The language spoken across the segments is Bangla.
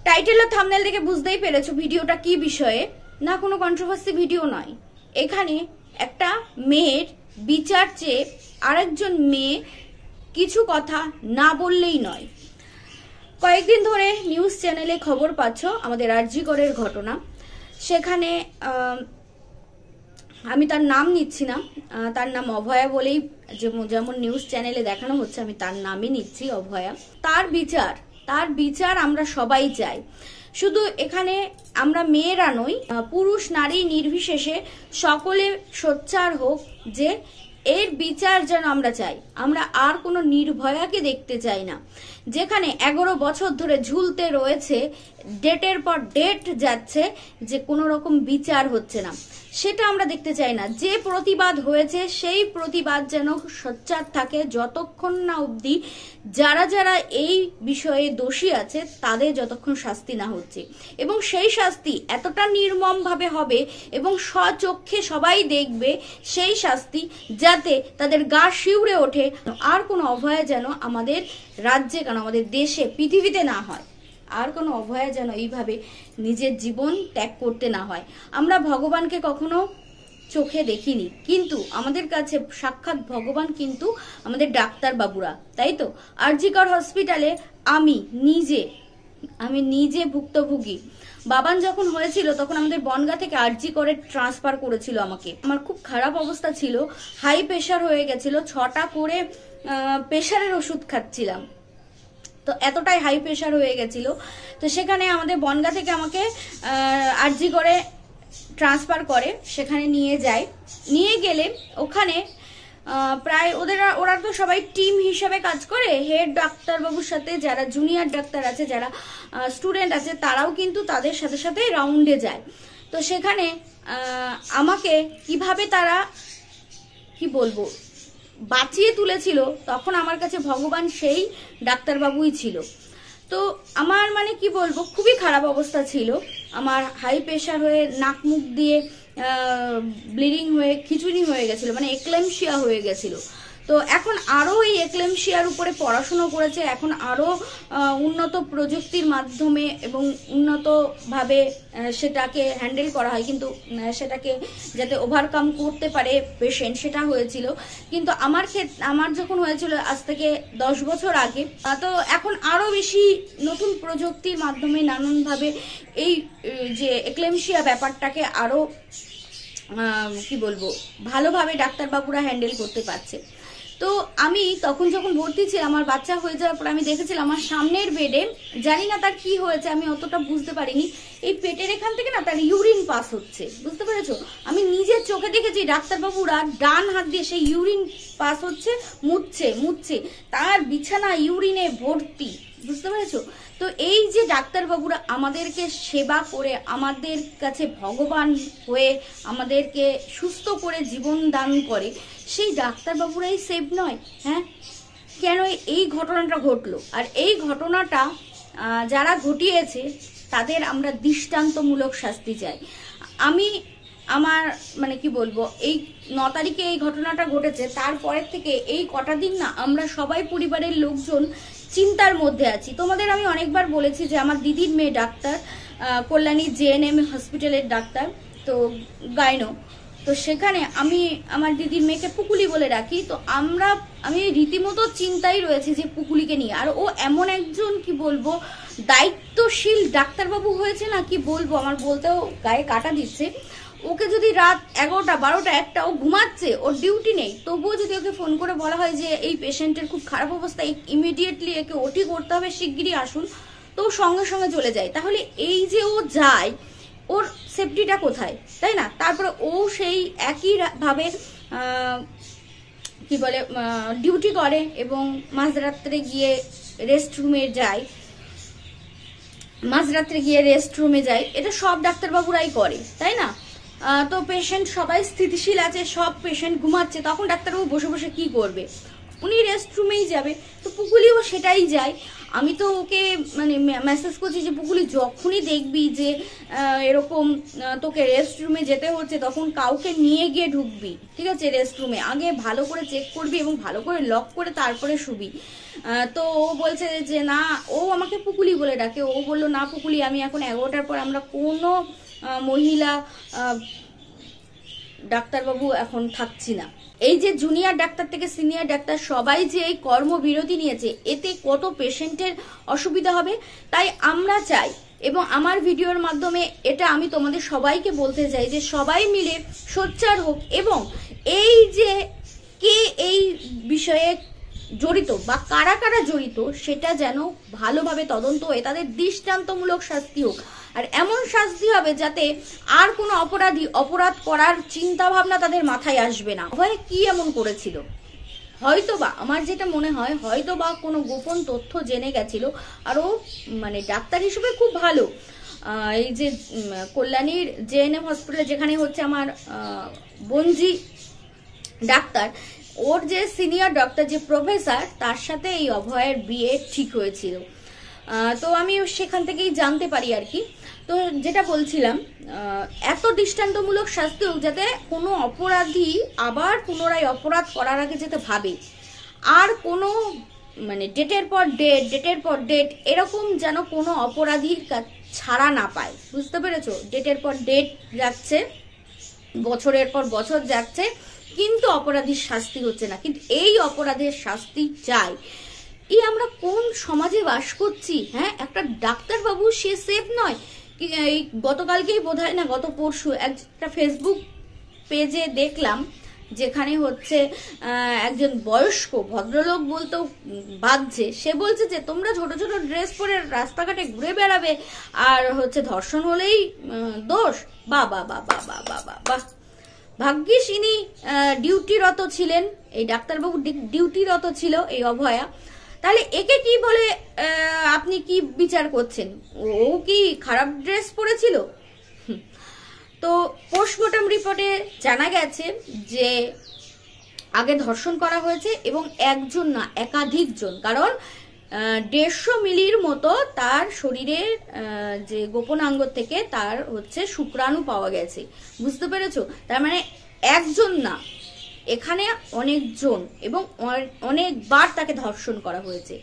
টাইটেল আর থাম্বনেল দেখে বুঝতেই পেরেছো ভিডিওটা কি বিষয়ে। না কোনো কন্ট্রোভার্সি ভিডিও নয়, এখানে একটা মেয়ের বিচার চেয়ে আরেকজন মেয়ে কিছু কথা না বললেই নয়। কয়েকদিন ধরে নিউজ চ্যানেলে খবর পাচ্ছ আমাদের আরজি করের ঘটনা। সেখানে আমি তার নাম নিচ্ছি না, তার নাম অভয়া বলেই যেমন নিউজ চ্যানেলে দেখানো হচ্ছে, আমি তার নামই নিচ্ছি, অভয়া। তার বিচার আমরা সবাই চাই। শুধু এখানে আমরা মেয়েরা নই, পুরুষ নারী নির্বিশেষে সকলে সোচ্চার হোক যে এর বিচার যেন আমরা চাই। আমরা আর কোনো নির্ভয়াকে দেখতে চাই না, যেখানে 11 বছর ধরে ঝুলতে রয়েছে, ডেটের পর ডেট যাচ্ছে, যে কোনো রকম বিচার হচ্ছে না, সেটা আমরা দেখতে চাই না। যে প্রতিবাদ হয়েছে সেই প্রতিবাদ যেন সোচ্চার থাকে যতক্ষণ না অবধি যারা যারা এই বিষয়ে দোষী আছে তাদের যতক্ষণ শাস্তি না হচ্ছে, এবং সেই শাস্তি এতটা নির্মম ভাবে হবে এবং স্বচক্ষে সবাই দেখবে সেই শাস্তি, যাতে তাদের গা শিউরে ওঠে। আর কোনো অভয়া যেন আমাদের রাজ্যে, কেন আমাদের দেশে, পৃথিবীতে না হয়। আর কোনো অভয়া যেন এইভাবে নিজের জীবন ত্যাগ করতে না হয়। আমরা ভগবানকে কখনো চোখে দেখিনি, কিন্তু আমাদের কাছে সাক্ষাৎ ভগবান কিন্তু আমাদের ডাক্তার বাবুরা, তাই তো। আরজি কর হসপিটালে আমি নিজে ভুক্তভোগী। বাবান যখন হয়েছিল তখন আমাদের বনগা থেকে আরজি করে ট্রান্সফার করেছিল আমাকে। আমার খুব খারাপ অবস্থা ছিল, হাই প্রেশার হয়ে গেছিল, 6টা করে প্রেশারের ওষুধ খাচ্ছিলাম, তো এতটাই হাই প্রেশার হয়ে গেছিল। তো সেখানে আমাদের বনগা থেকে আমাকে আরজি করে ট্রান্সফার করে, সেখানে নিয়ে গেলে ওখানে প্রায় ওরা তো সবাই টিম হিসাবে কাজ করে। হেড ডাক্তারবাবুর সাথে যারা জুনিয়র ডাক্তার আছে, যারা স্টুডেন্ট আছে, তারাও কিন্তু তাদের সাথে সাথে রাউন্ডে যায়। তো সেখানে আমাকে কিভাবে তারা কি বলবো বাঁচিয়ে তুলেছিল, তখন আমার কাছে ভগবান সেই ডাক্তারবাবুই ছিল। তো আমার মানে কি বলবো, খুবই খারাপ অবস্থা ছিল আমার। হাই প্রেশার হয়ে নাক মুখ দিয়ে ব্লিডিং হয়ে খিচুড়ি হয়ে গেছিল, মানে এক্লেমশিয়া হয়ে গেছিল। তো এখন আরো এই এক্লেমশিয়ার উপরে পড়াশুনো করেছে, এখন আরো উন্নত প্রযুক্তির মাধ্যমে এবং উন্নতভাবে সেটাকে হ্যান্ডেল করা হয়, কিন্তু সেটাকে যাতে ওভারকাম করতে পারে পেশেন্ট, সেটা হয়েছিল। কিন্তু আমার যখন হয়েছিল আজ থেকে 10 বছর আগে, তো এখন আরো বেশি নতুন প্রযুক্তির মাধ্যমে নানানভাবে এই যে এক্লেমশিয়া ব্যাপারটাকে আরো কি বলবো ভালোভাবে ডাক্তারবাবুরা হ্যান্ডেল করতে পারছে। তো আমি তখন যখন ভর্তি ছিলাম, আমার বাচ্চা হয়ে যাওয়ার পর আমি দেখেছিলাম আমার সামনের বেডে, জানি না তার কি হয়েছে, আমি অতটা বুঝতে পারিনি, এই পেটের এখান থেকে না তার ইউরিন পাস হচ্ছে, বুঝতে পেরেছো। আমি নিজের চোখে দেখেছি ডাক্তারবাবুরা ডান হাত দিয়ে সেই ইউরিন পাস হচ্ছে, মুছছে, তার বিছানা ইউরিনে ভর্তি, বুঝতে পেরেছো। তো এই যে ডাক্তারবাবুরা আমাদেরকে সেবা করে, আমাদের কাছে ভগবান হয়ে আমাদেরকে সুস্থ করে জীবন দান করে, সেই ডাক্তারবাবুরাই সেভ নয়? হ্যাঁ, কেন এই ঘটনাটা ঘটলো? আর এই ঘটনাটা যারা ঘটিয়েছে তাদের আমরা দৃষ্টান্তমূলক শাস্তি চাই। আমার মানে কি বলবো, এই 9 তারিখে এই ঘটনাটা ঘটেছে, তারপরের থেকে এই কটা দিন না আমরা সবাই পরিবারের লোকজন চিন্তার মধ্যে আছি। তোমাদের আমি অনেকবার বলেছি যে আমার দিদির মেয়ে ডাক্তার, কল্যাণী জেএনএম হসপিটালের ডাক্তার, তো গাইনো। তো সেখানে আমি আমার দিদির মেয়েকে পুকুলি বলে রাখি। তো আমি রীতিমতো চিন্তাই রয়েছে যে পুকুলিকে নিয়ে। আর ও এমন একজন কি বলবো দায়িত্বশীল ডাক্তারবাবু হয়েছে না, কি বলবো, আমার বলতেও গায়ে কাটা দিচ্ছে। ওকে যদি রাত 11টা 12টা 1টা ও ঘুমাচ্ছে, ওর ডিউটি নেই, তবুও যদি ওকে ফোন করে বলা হয় যে এই পেশেন্টের খুব খারাপ অবস্থা, ইমিডিয়েটলি একে ওটি করতে হবে, শিগগিরই আসুন, তো সঙ্গে সঙ্গে চলে যায়। তাহলে এই যে ও যায়, ওর সেফটিটা কোথায়, তাই না? তারপরে ও সেই একই ভাবে কি বলে ডিউটি করে এবং মাঝরাত্রে গিয়ে রেস্ট রুমে যায়, এটা সব ডাক্তারবাবুরাই করে, তাই না? তো পেশেন্ট সবাই স্থিতিশীল আছে, সব পেশেন্ট ঘুমাচ্ছে, তখন ডাক্তারবাবু বসে বসে কি করবে? উনি রেস্ট রুমেই যাবে। তো পুকুলিও সেটাই যায়। আমি তো ওকে মানে মেসেজ করছি যে পুকুলি যখনই দেখবি যে এরকম তোকে রেস্ট রুমে যেতে হচ্ছে তখন কাউকে নিয়ে গিয়ে ঢুকবি, ঠিক আছে? রেস্ট রুমে আগে ভালো করে চেক করবি এবং ভালো করে লক করে তারপরে শুবি। তো ও বলছে যে না, ও আমাকে পুকুলি বলে ডাকে। ও বললো না পুকুলি, আমি এখন 11টার পর আমরা কোনো মহিলা ডাক্তারবাবু এখন থাকছি না। এই যে জুনিয়র ডাক্তার থেকে সিনিয়র ডাক্তার সবাই যে এই কর্মবিরতি নিয়েছে, এতে কত পেশেন্টের অসুবিধা হবে। তাই আমরা চাই এবং আমার ভিডিওর মাধ্যমে এটা আমি তোমাদের সবাইকে বলতে চাই যে সবাই মিলে সোচ্চার হোক এবং এই যে কে এই বিষয়ে জড়িত বা কারা কারা জড়িত সেটা যেন ভালোভাবে তদন্ত হয়ে তাদের দৃষ্টান্তমূলক শাস্তি হোক। আর এমন শাস্তি হবে যাতে আর কোনো অপরাধী অপরাধ করার চিন্তা ভাবনা তাদের মাথায় আসবে না। ভয়ে কি এমন করেছিল, হয়তোবা আমার যেটা মনে হয় হয়তোবা কোনো গোপন তথ্য জেনে গেছিল। আর ও মানে ডাক্তার হিসেবে খুব ভালো। এই যে কল্যাণীর জেএনএম হসপিটালে যেখানে হচ্ছে আমার বঞ্জি ডাক্তার, ওর যে সিনিয়র ডক্টর যে প্রফেসর, তার সাথে এই অভয়ের বিয়ে ঠিক হয়েছিল। তো আমি সেখান থেকেই জানতে পারি আর কি। তো যেটা বলছিলাম, এত দৃষ্টান্তমূলক শাস্তি হোক যাতে কোনো অপরাধী আবার পুনরায় অপরাধ করার আগে যাতে ভাবে, আর কোনো মানে ডেটের পর ডেট এরকম যেন কোনো অপরাধীর ছাড়া না পায়। বুঝতে পেরেছো? ডেটের পর ডেট যাচ্ছে, বছরের পর বছর যাচ্ছে, কিন্তু অপরাধীর শাস্তি হচ্ছে না। কিন্তু এই অপরাধের শাস্তি চাই। এই আমরা কোন সমাজে বাস করছি? হ্যাঁ, একটা ডাক্তারবাবু সে সেফ নয়। এই গতকালকেই বোধহয় না গত পরশু একটা ফেসবুক পেজে দেখলাম যেখানে হচ্ছে একজন বয়স্ক ভদ্রলোক বলতেও বাজছে, সে বলছে যে তোমরা ছোট ছোট ড্রেস পরে রাস্তাঘাটে ঘুরে বেড়াবে আর হচ্ছে ধর্ষণ হলেই দোষ। বা বা বা বা বা বা বা বা ভাগ্যিস ইনি ডিউটিরত ছিলেন, এই ডাক্তারবাবু ডিউটিরত ছিল এই অভয়া। তাহলে একে কি বলে আপনি কি বিচার করছেন? ও কি খারাপ ড্রেস পরেছিল? তো পোস্টমর্টম রিপোর্টে জানা গেছে যে আগে ধর্ষণ করা হয়েছে এবং একজন না একাধিক জন, কারণ 150 মিলির মতো তার শরীরের যে গোপনাঙ্গ থেকে তার হচ্ছে শুক্রাণু পাওয়া গেছে। বুঝতে পেরেছো? তার মানে একজন না, এখানে অনেকজন এবং অনেকবার তাকে ধর্ষণ করা হয়েছে।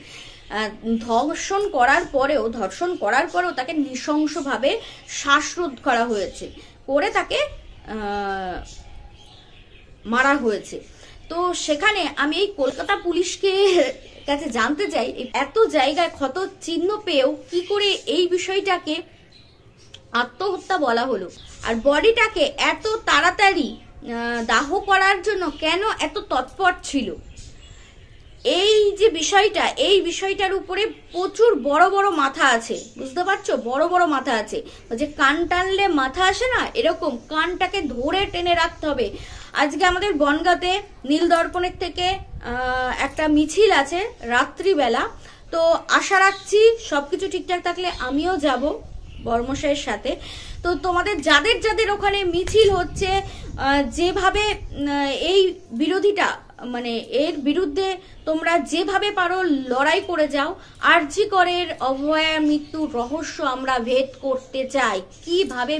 ধর্ষণ করার পরেও তাকে নৃশংসভাবে শ্বাসরোধ করা হয়েছে, করে তাকে মারা হয়েছে। তো সেখানে আমি এই কলকাতা পুলিশকে কাছে জানতে চাই, এত জায়গায় ক্ষত চিহ্ন পেয়েও কি করে এই বিষয়টাকে আত্মহত্যা বলা হলো, আর বডিটাকে এত তাড়াতাড়ি দাহ করার জন্য কেন এত তৎপর ছিল? এই যে বিষয়টা, এই বিষয়টার উপরে প্রচুর বড় বড় মাথা আছে। বুঝতে পারছো? বড় বড় মাথা আছে, যে কান টানলে মাথা আসে না, এরকম কানটাকে ধরে টেনে রাখতে হবে। আজকে আমাদের বনগাঁতে নীল দর্পণের থেকে একটা মিছিল আছে রাত্রিবেলা। তো আশা রাখছি সবকিছু ঠিকঠাক থাকলে আমিও যাব বর্মশাইয়ের সাথে। তো তোমাদের যাদের যাদের ওখানে মিছিল হচ্ছে, যেভাবে এই বিরোধিতা মানে এর বিরুদ্ধে তোমরা যেভাবে পারো লড়াই করে যাও। আরজি করের অভয়ার মৃত্যুর রহস্য আমরা ভেদ করতে চাই, কিভাবে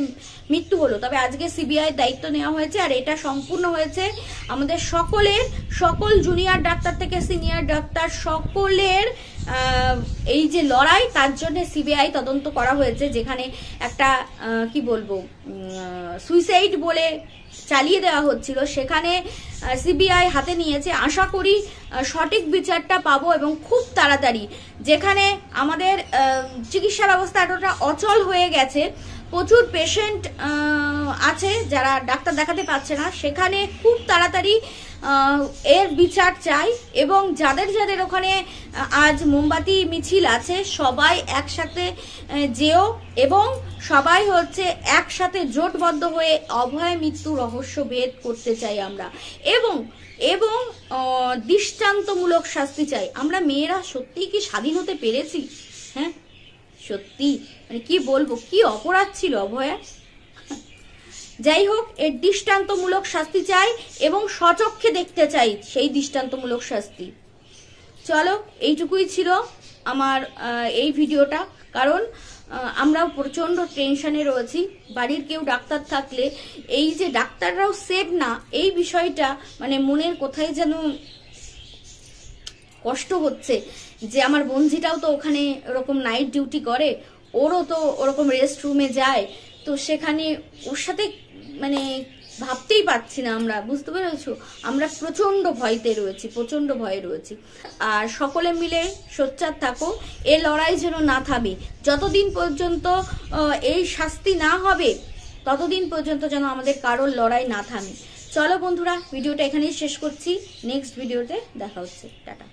মৃত্যু হলো। তবে আজকে সিবিআই দায়িত্ব নেওয়া হয়েছে, আর এটা সম্পূর্ণ হয়েছে আমাদের সকল জুনিয়র ডাক্তার থেকে সিনিয়র ডাক্তার সকলের এই যে লড়াই, তার জন্য সিবিআই তদন্ত করা হয়েছে। যেখানে একটা কি বলবো সুইসাইড বলে চালিয়ে দেওয়া হচ্ছিল, সেখানে সিবিআই হাতে নিয়েছে। আশা করি সঠিক বিচারটা পাবো এবং খুব তাড়াতাড়ি। যেখানে আমাদের চিকিৎসা ব্যবস্থা এতটা অচল হয়ে গেছে, প্রচুর পেশেন্ট আছে যারা ডাক্তার দেখাতে পারছে না, সেখানে খুব তাড়াতাড়ি এর বিচার চাই। এবং যাদের যাদের ওখানে আজ মোমবাতি মিছিল আছে সবাই একসাথে যেও এবং সবাই হচ্ছে একসাথে জোটবদ্ধ হয়ে অভয় মৃত্যু রহস্য ভেদ করতে চাই আমরা, এবং দৃষ্টান্তমূলক শাস্তি চাই। আমরা মেয়েরা সত্যিই কি স্বাধীন হতে পেরেছি? হ্যাঁ সত্যি মানে কি বলবো, কি অপরাধ ছিল অভয়া। যাই হোক, এর দৃষ্টান্তমূলক শাস্তি চাই এবং সচক্ষে দেখতে চাই সেই দৃষ্টান্তমূলক শাস্তি। চলো, এইটুকুই ছিল আমার এই ভিডিওটা, কারণ আমরাও প্রচন্ড টেনশনে রয়েছি। বাড়ির কেউ ডাক্তার থাকলে এই যে ডাক্তাররাও সেভ না, এই বিষয়টা মানে মনের কোথায় যেন কষ্ট হচ্ছে যে আমার বঞ্জিটাও তো ওখানে ওরকম নাইট ডিউটি করে, ওরও তো ওরকম রেস্ট রুমে যায়, তো সেখানে ওর সাথে মানে ভাবতেই পারছি না আমরা, বুঝতে পেরেছো? আমরা প্রচন্ড ভয়তে রয়েছি, প্রচন্ড ভয়ে রয়েছি। আর সকলে মিলে সোচ্চার থাকো, এ লড়াই যেন না থামে। যতদিন পর্যন্ত এই শাস্তি না হবে ততদিন পর্যন্ত যেন আমাদের কারোর লড়াই না থামে। চলো বন্ধুরা, ভিডিওটা এখানেই শেষ করছি, নেক্সট ভিডিওতে দেখা হচ্ছে, টাটা।